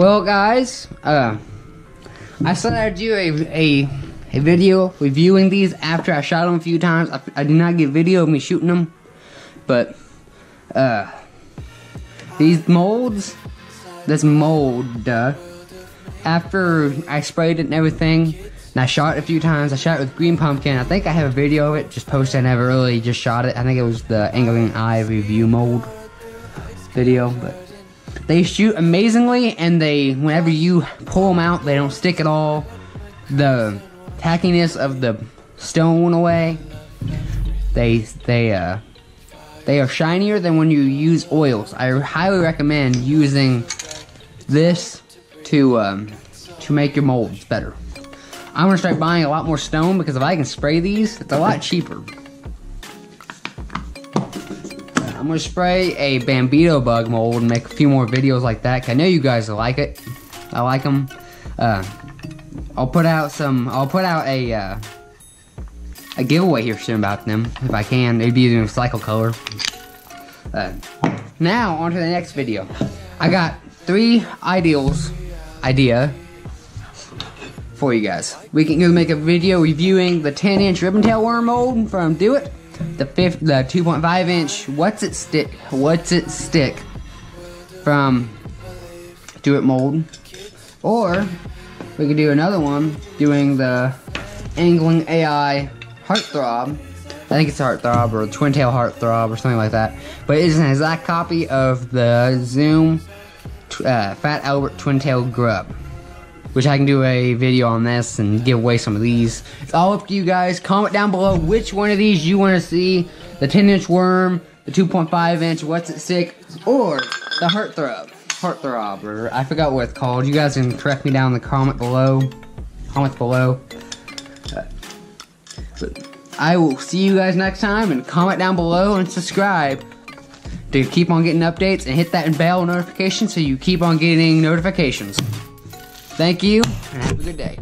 Well, guys, I said I'd do a video reviewing these after I shot them a few times. I did not get video of me shooting them, but these molds, this mold, after I sprayed it and everything, and I shot it a few times. I shot it with green pumpkin. I think I have a video of it, just posted. I never really just shot it. I think it was the Angling Eye review mold video, but they shoot amazingly, and whenever you pull them out, they don't stick at all. The tackiness of the stone went away. They are shinier than when you use oils. I highly recommend using this to make your molds better. I'm gonna start buying a lot more stone because if I can spray these, it's a lot cheaper. I'm gonna spray a Bambino bug mold and make a few more videos like that, 'cause I know you guys will like it. I like them. I'll put out a giveaway here soon about them if I can. Maybe using recycle color. Now on to the next video. I got 3 idea for you guys. We can make a video reviewing the 10-inch ribbon-tail worm mold from Do It, the 2.5-inch What's It Stick from Do It mold, or we could do another one doing the Angling AI Heartthrob. I think it's a Heartthrob or a Twin Tail Heartthrob or something like that, but it is an exact copy of the Zoom Fat Albert Twin Tail Grub, which I can do a video on this and give away some of these. It's all up to you guys. Comment down below which one of these you want to see. The 10-inch worm, the 2.5-inch What's It Stick, or the Heartthrob, or I forgot what it's called. You guys can correct me down in the comments below. But I will see you guys next time, and comment down below and subscribe to keep on getting updates, and hit that bell notification so you keep on getting notifications. Thank you, and have a good day.